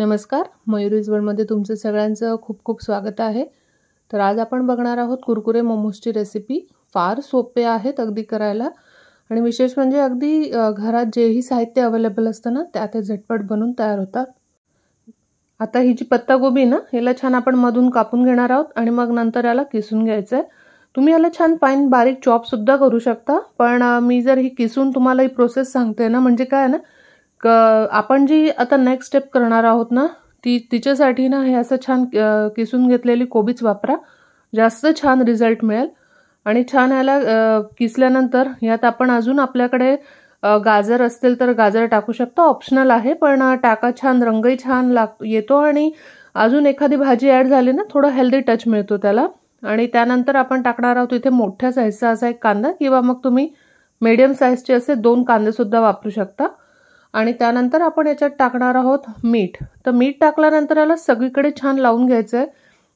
नमस्कार, मयुरीज वर्ल्डमध्ये तुमचं सगळ्यांचं खूप खूप स्वागत आहे। तर आज आपण बघणार आहोत कुरकुरे मोमोजची रेसिपी। फार सोपे आहेत अगदी करायला आणि विशेष म्हणजे अगदी घरात जेही साहित्य अवेलेबल असतं ना त्या ते झटपट बनून तयार होतात। आता ही जी पत्तागोबी ना याला छान आपण मधून कापून घेणार आहोत आणि मग नंतर याला किसून घ्यायचं आहे। तुम्ही याला छान फाईन बारीक चॉप सुद्धा करू शकता, पण मी जर ही किसून तुम्हाला ही प्रोसेस सांगते ना म्हणजे काय आहे ना आपण जी आता नेक्स्ट स्टेप करणार आहोत ना तिच्यासाठी ना हे असं छान किसून घेतलेली कोबीच वापरा, जास्त छान रिझल्ट मिळेल। आणि छान याला किसल्यानंतर यात आपण अजून आपल्याकडे गाजर असतील तर गाजर टाकू शकता, ऑप्शनल आहे पण टाका, छान रंगही छान येतो आणि अजून एखादी भाजी ॲड झाली ना थोडा हेल्दी टच मिळतो त्याला। आणि त्यानंतर आपण टाकणार आहोत इथे मोठ्या साईजचा असा एक कांदा, किंवा मग तुम्ही मीडियम साईजचे असे 2 कांदे सुद्धा वापरू शकता। आणि त्यानंतर आपण याच्यात टाकणार आहोत मीठ। तर मीठ टाकल्यानंतर याला सगळीकडे छान लावून घ्यायचं आहे।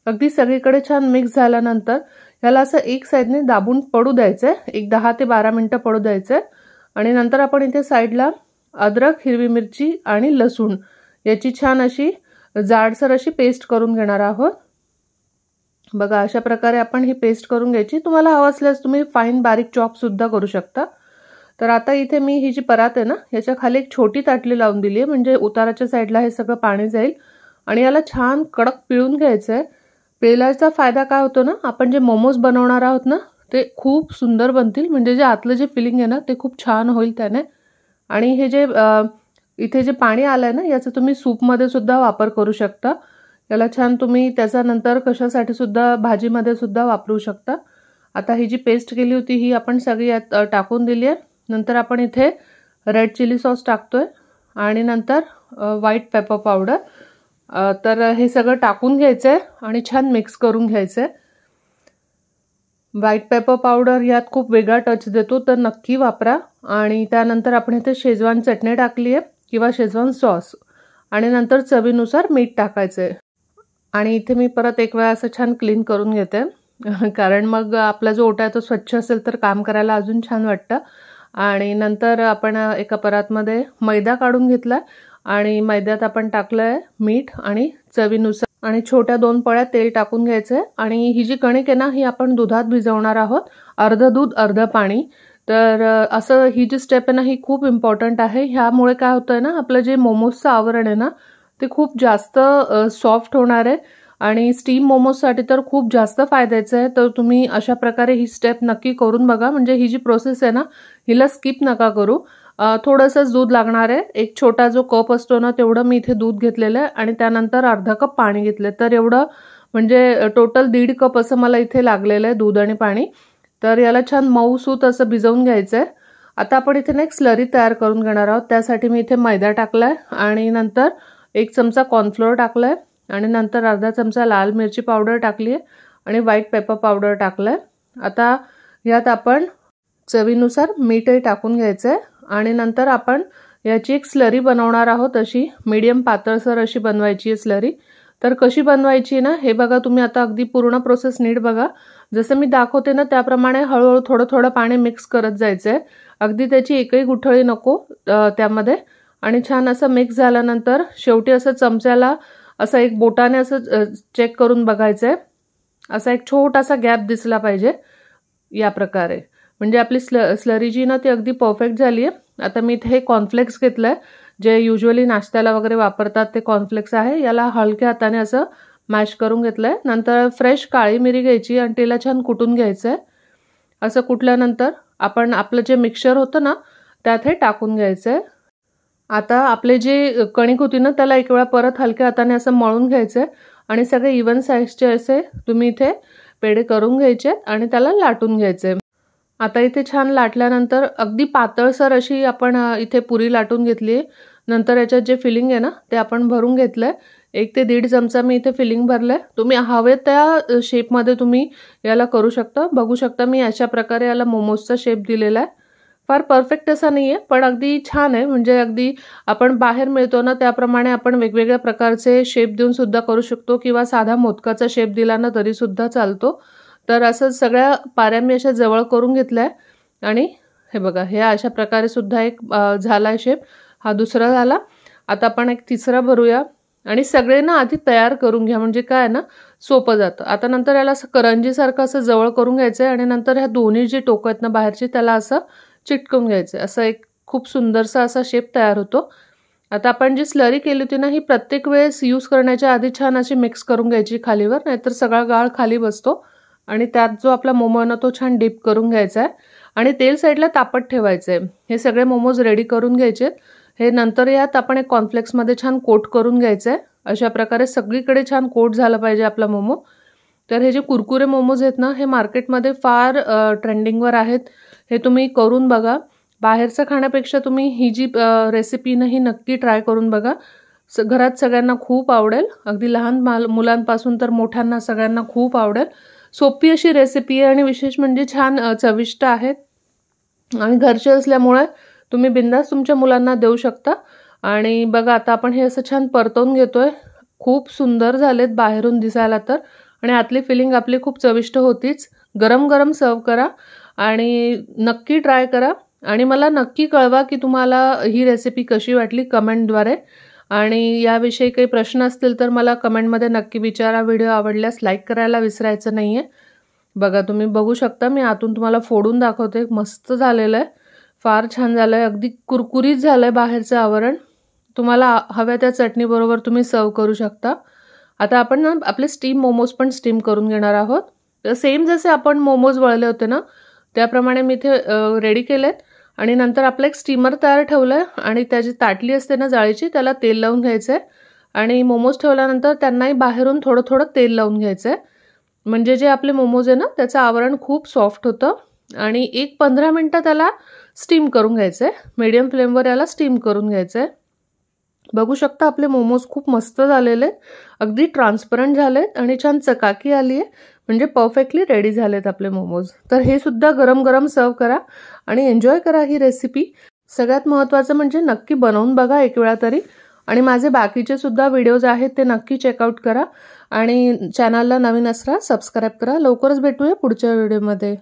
अगदी सगळीकडे छान मिक्स झाल्यानंतर याला असं एक साइडने दाबून पडू द्यायचं आहे, एक 10 ते 12 मिनिटं पडू द्यायचं आहे। आणि नंतर आपण इथे साइडला अद्रक, हिरवी मिरची आणि लसूण याची छान अशी जाडसर अशी पेस्ट करून घेणार आहोत। बघा अशा प्रकारे आपण ही पेस्ट करून घ्यायची। तुम्हाला हवं असल्यास तुम्ही फाईन बारीक चॉप सुद्धा करू शकता। तर आता इथे मी ही जी परात आहे ना याच्या खाली एक छोटी ताटली लावून दिली आहे, म्हणजे उताराच्या साईडला हे सगळं पाणी जाईल। आणि याला छान कडक पिळून घ्यायचं आहे। पिळल्याचा फायदा काय होतो ना, आपण जे मोमोज बनवणार आहोत ना ते खूप सुंदर बनतील, म्हणजे जे आतलं जे फिलिंग आहे ना ते खूप छान होईल त्याने। आणि हे जे इथे जे पाणी आलंय ना याचा तुम्ही सूपमध्ये सुद्धा वापर करू शकता। याला छान तुम्ही त्याचा नंतर कशासाठी सुद्धा भाजीमध्ये सुद्धा वापरू शकता। आता ही जी पेस्ट केली होती ही आपण सगळी यात टाकून दिली आहे। नंतर आपण इथे रेड चिली सॉस टाकतोय आणि नंतर व्हाईट पेपर पावडर। तर हे सगळं टाकून घ्यायचं आहे आणि छान मिक्स करून घ्यायचं आहे। व्हाईट पेपर पावडर यात खूप वेगळा टच देतो, तर नक्की वापरा। आणि त्यानंतर आपण इथे शेजवान चटणी टाकली आहे किंवा शेजवान सॉस, आणि नंतर चवीनुसार मीठ टाकायचं आहे। आणि इथे मी परत एक वेळा असं छान क्लीन करून घेते, कारण मग आपला जो ओटा आहे तो स्वच्छ असेल तर काम करायला अजून छान वाटतं। आणि नंतर आपण एका परातमध्ये मैदा काढून घेतला आणि मैद्यात आपण टाकलंय मीठ आणि चवीनुसार आणि छोट्या 2 पळ्या तेल टाकून घ्यायचंय। आणि ही जी कणिक आहे ना ही आपण दुधात भिजवणार आहोत, अर्ध दूध अर्ध पाणी। तर असं ही जी स्टेप आहे ना ही खूप इम्पॉर्टंट आहे। ह्यामुळे काय होतंय ना आपलं जे मोमोजचं आवरण आहे ना ते खूप जास्त सॉफ्ट होणार आहे आणि स्टीम मोमोजसाठी तर खूप जास्त फायद्याचं आहे। तर तुम्ही अशा प्रकारे ही स्टेप नक्की करून बघा, म्हणजे ही जी प्रोसेस आहे ना हिला स्किप नका करू। थोडंसंच दूध लागणार आहे, एक छोटा जो कप असतो ना तेवढं मी इथे दूध घेतलेलं आहे आणि त्यानंतर अर्धा कप पाणी घेतलं, तर एवढं म्हणजे टोटल 1.5 कप असं मला इथे लागलेलं आहे दूध आणि पाणी। तर याला छान मऊसूत असं भिजवून घ्यायचं आहे। आता आपण इथे एक स्लरी तयार करून घेणार आहोत, त्यासाठी मी इथे मैदा टाकलाय आणि नंतर 1 चमचा कॉर्नफ्लोअर टाकलाय आणि नंतर अर्धा चमचा लाल मिरची पावडर टाकली आहे आणि व्हाईट पेपर पावडर टाकलाय। आता यात आपण चवीनुसार मीठही टाकून घ्यायचं आहे आणि नंतर आपण याची एक स्लरी बनवणार आहोत, अशी मीडियम पातळसर अशी बनवायची आहे स्लरी। तर कशी बनवायची ना हे बघा तुम्ही, आता अगदी पूर्ण प्रोसेस नीट बघा। जसं मी दाखवते ना त्याप्रमाणे हळूहळू थोडं थोडं पाणी मिक्स करत जायचं आहे, अगदी त्याची एकही गुठळी नको त्यामध्ये। आणि छान असं मिक्स झाल्यानंतर शेवटी असं चमच्याला असं एक बोटाने असं चेक करून बघायचं आहे, असा एक छोटासा गॅप दिसला पाहिजे या प्रकारे, म्हणजे आपली स्लरी जी ना ती अगदी परफेक्ट झाली आहे। आता मी इथे कॉर्नफ्लेक्स घेतलंय, जे युजुअली नाश्त्याला वगैरे वापरतात ते कॉर्नफ्लेक्स आहे। याला हलक्या हाताने असं मॅश करून घेतलंय। नंतर फ्रेश काळी मिरी घ्यायची आणि तिला छान कुटून घ्यायचं आहे। असं कुटल्यानंतर आपण आपलं जे मिक्सचर होतं ना त्यात हे टाकून घ्यायचं आहे। आता आपले जे कणिक होती ना त्याला एक वेळा परत हलक्या हाताने असं मळून घ्यायचं आहे आणि सगळे इवन साईजचे असे तुम्ही इथे पेढे करून घ्यायचे आणि त्याला लाटून घ्यायचे। आता इथे छान लाटल्यानंतर अगदी पातळसर अशी आपण इथे पुरी लाटून घेतली। नंतर याच्यात जे फिलिंग आहे ना ते आपण भरून घेतलंय, 1 ते 1.5 चमचा मी इथे फिलिंग भरलंय। तुम्ही हवे त्या शेपमध्ये तुम्ही याला करू शकता। बघू शकता मी अशा प्रकारे याला मोमोजचा शेप दिलेला आहे। फार परफेक्ट असा नाहीये पण अगदी छान आहे, म्हणजे अगदी आपण बाहेर मिळतो ना त्याप्रमाणे आपण वेगवेगळ्या प्रकारचे शेप देऊन सुद्धा करू शकतो, किंवा साधा मोदकाचा शेप दिला ना तरी सुद्धा चालतो। तर असं सगळ्या पाऱ्या मी अशा जवळ करून घेतल्या आणि हे बघा हे अशा प्रकारे सुद्धा एक झाला शेप, हा दुसरा झाला। आता आपण एक तिसरा भरूया आणि सगळे ना आधी तयार करून घ्या, म्हणजे काय ना सोपं जातं. आता नंतर याला असं करंजीसारखं असं जवळ करून घ्यायचं आहे आणि नंतर ह्या दोन्ही जी टोकं आहेत ना बाहेरची त्याला असं चिटकवून घ्यायचं. असं एक खूप सुंदरसा असा शेप तयार होतो. आता आपण जी स्लरी केली होती ना ही प्रत्येक वेळेस यूज करण्याच्या आधी छान अशी मिक्स करून घ्यायची खालीवर, नाहीतर सगळा गाळ खाली बसतो. आणि त्यात जो आपला मोमो ना तो छान डीप करून घ्यायचा आहे आणि तेल साईडला तापत ठेवायचं आहे. हे सगळे मोमोज रेडी करून घ्यायचे. हे नंतर यात आपण एक कॉर्नफ्लेक्समध्ये छान कोट करून घ्यायचं आहे. अशा प्रकारे सगळीकडे छान कोट झालं पाहिजे आपला मोमो. तर हे जे कुरकुरे मोमोज आहेत ना हे मार्केटमध्ये फार ट्रेंडिंगवर आहेत. हे तुम्ही करून बघा. बाहेरचं खाण्यापेक्षा तुम्ही ही जी रेसिपी ना ही नक्की ट्राय करून बघा. घरात सगळ्यांना खूप आवडेल. अगदी लहान मुलांपासून तर मोठ्यांना सगळ्यांना खूप आवडेल. सोपी अशी रेसिपी आहे आणि विशेष म्हणजे छान चविष्ट आहे आणि घरचे असल्यामुळे तुम्ही बिंदास तुमच्या मुलांना देऊ शकता. आणि बघा आता आपण हे असं छान परतवून घेतोय. खूप सुंदर झालेत बाहेरून दिसायला तर, आणि आतली फिलिंग आपली खूप चविष्ट होतीच. गरम गरम सर्व करा आणि नक्की ट्राय करा आणि मला नक्की कळवा की तुम्हाला ही रेसिपी कशी वाटली कमेंटद्वारे. आणि याविषयी काही प्रश्न असतील तर मला कमेंटमध्ये नक्की विचारा. व्हिडिओ आवडल्यास लाईक करायला विसरायचं नाही आहे. बघा तुम्ही बघू शकता मी आतून तुम्हाला फोडून दाखवते. मस्त झालेलं आहे, फार छान झालं आहे, अगदी कुरकुरीत झालं आहे बाहेरचं आवरण. तुम्हाला हव्या त्या चटणीबरोबर तुम्ही सर्व करू शकता. आता आपण ना आपले स्टीम मोमोज पण स्टीम करून घेणार आहोत. तर सेम जसे आपण मोमोज वळले होते ना त्याप्रमाणे मी इथे रेडी केलेत. आणि नंतर आपलं एक स्टीमर तयार ठेवलं आहे आणि त्याची ताटली असते ना जाळीची त्याला तेल लावून घ्यायचं आहे. आणि मोमोज ठेवल्यानंतर त्यांनाही बाहेरून थोडं थोडं तेल लावून घ्यायचं आहे. म्हणजे जे आपले मोमोज आहे ना त्याचं आवरण खूप सॉफ्ट होतं. आणि 1-15 मिनटं त्याला स्टीम करून घ्यायचं आहे. मीडियम फ्लेमवर याला स्टीम करून घ्यायचं आहे. बघू शकता आपले मोमोज खूप मस्त झालेले आहेत, अगदी ट्रान्सपरंट झालेत आणि छान चकाकी आली आहे. म्हणजे परफेक्टली रेडी झालेत आपले मोमोज. तर हे सुद्धा गरम गरम सर्व करा आणि एन्जॉय करा ही रेसिपी. सगळ्यात महत्त्वाचं म्हणजे नक्की बनवून बघा एक वेळा तरी. आणि माझे बाकीचे सुद्धा व्हिडिओज आहेत ते नक्की चेकआउट करा आणि चॅनलला नवीन असला सबस्क्राईब करा. लवकरच भेटूया पुढच्या व्हिडिओमध्ये.